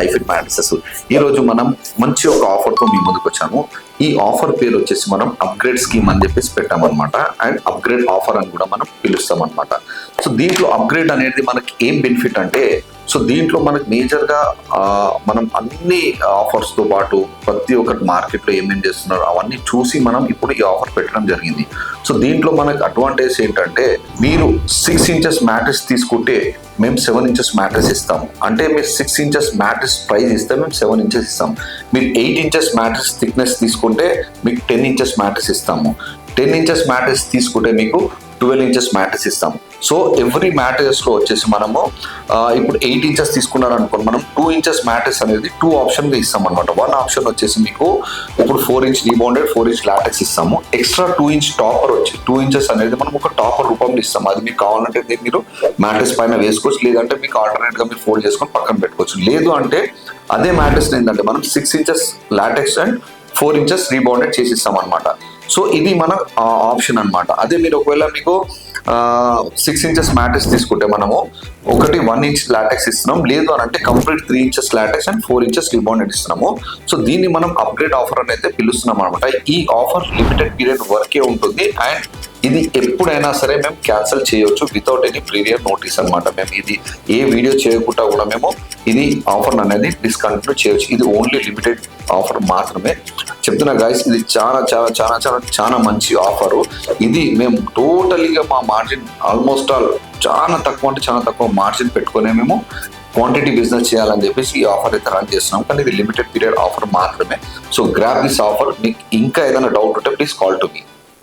హైఫిట్ mattresses. ఈ రోజు మనం మంచి ఒక ఆఫర్ తో మీ ముందుకు వచ్చాము. ఈ ఆఫర్ పేరు వచ్చేసి మనం అప్గ్రేడ్ స్కీమ్ అని చెప్పేసి పెట్టామన్నమాట. అండ్ అప్గ్రేడ్ ఆఫర్ అని కూడా మనం పిలుస్తాం అనమాట. సో దీంట్లో అప్గ్రేడ్ అనేది మనకి ఏం బెనిఫిట్ అంటే, సో దీంట్లో మనకి మేజర్ గా మనం అన్ని ఆఫర్స్ తో పాటు ప్రతి ఒక్కటి మార్కెట్ లో ఏమేమి చేస్తున్నారు అవన్నీ చూసి మనం ఇప్పుడు ఈ ఆఫర్ పెట్టడం జరిగింది. సో దీంట్లో మనకి అడ్వాంటేజ్ ఏంటంటే, మీరు 6 ఇంచెస్ మ్యాట్రెస్ తీసుకుంటే మేము 7 ఇంచెస్ మ్యాట్రెస్ ఇస్తాము. అంటే మీరు 6 ఇంచెస్ మ్యాట్రెస్ ప్రైస్ ఇస్తే మేము 7 ఇంచెస్ ఇస్తాం. మీరు 8 ఇంచెస్ మ్యాట్రెస్ థిక్నెస్ తీసుకుంటే మీకు 10 ఇంచెస్ మ్యాట్రెస్ ఇస్తాము. 10 ఇంచెస్ మ్యాట్రెస్ తీసుకుంటే మీకు 12 ఇంచెస్ మ్యాట్రెస్ ఇస్తాము. సో ఎవ్రీ మ్యాట్రెస్ లో వచ్చేసి మనము ఇప్పుడు 8 ఇంచెస్ తీసుకున్నారు అనుకోండి, మనం 2 ఇంచెస్ మ్యాట్రెస్ అనేది 2 ఆప్షన్ గా ఇస్తాం అనమాట. 1 ఆప్షన్ వచ్చేసి మీకు ఇప్పుడు 4 ఇంచ్ రీబౌండెడ్ 4 ఇంచ్ లాటెక్స్ ఇస్తాము. ఎక్స్ట్రా 2 ఇంచ్ టాపర్ వచ్చి 2 ఇంచెస్ అనేది మనం ఒక టాపర్ రూపంలో ఇస్తాము. అది మీకు కావాలంటే మీరు మ్యాట్రెస్ పైన వేసుకోవచ్చు, లేదంటే మీకు ఆల్టర్నేట్ గా మీరు ఫోల్డ్ చేసుకొని పక్కన పెట్టుకోవచ్చు. లేదు అంటే అదే మ్యాట్రెస్ ఏంటంటే మనం 6 inches LaTeX and 4 inches rebounded చేసి ఇస్తాం అనమాట. సో ఇది మన ఆప్షన్ అనమాట. అదే మీరు ఒకవేళ మీకు 6 ఇంచెస్ మ్యాట్రెస్ తీసుకుంటే మనము ఒకటి 1 ఇంచ్ లాటెక్స్ ఇస్తున్నాం, లేదు అని అంటే complete 3 inches LaTeX and 4 inches rebounded ఇస్తున్నాము. సో దీన్ని మనం అప్గ్రేడ్ ఆఫర్ అని అయితే పిలుస్తున్నాం అనమాట. ఈ ఆఫర్ లిమిటెడ్ పీరియడ్ వరకే ఉంటుంది అండ్ ఇది ఎప్పుడైనా సరే మేము క్యాన్సిల్ చేయొచ్చు వితౌట్ ఎనీ ప్రీవియర్ నోటీస్ అనమాట. మేము ఇది ఏ వీడియో చేయకుండా కూడా మేము ఇది ఆఫర్ అనేది డిస్కంటిన్యూ చేయొచ్చు. ఇది ఓన్లీ లిమిటెడ్ ఆఫర్ మాత్రమే. చెప్తున్నా గైస్, ఇది చాలా చాలా చాలా చాలా చాలా మంచి ఆఫరు. ఇది మేము టోటలీగా మా మార్జిన్ ఆల్మోస్ట్ ఆల్ చాలా తక్కువ అంటే చాలా తక్కువ మార్జిన్ పెట్టుకునే మేము క్వాంటిటీ బిజినెస్ చేయాలని చెప్పేసి ఈ ఆఫర్ అయితే రన్ చేస్తున్నాం. కానీ ఇది లిమిటెడ్ పీరియడ్ ఆఫర్ మాత్రమే. So grab this offer. మీకు ఇంకా ఏదైనా డౌట్ ఉంటే ప్లీజ్ కాల్ టు మీ.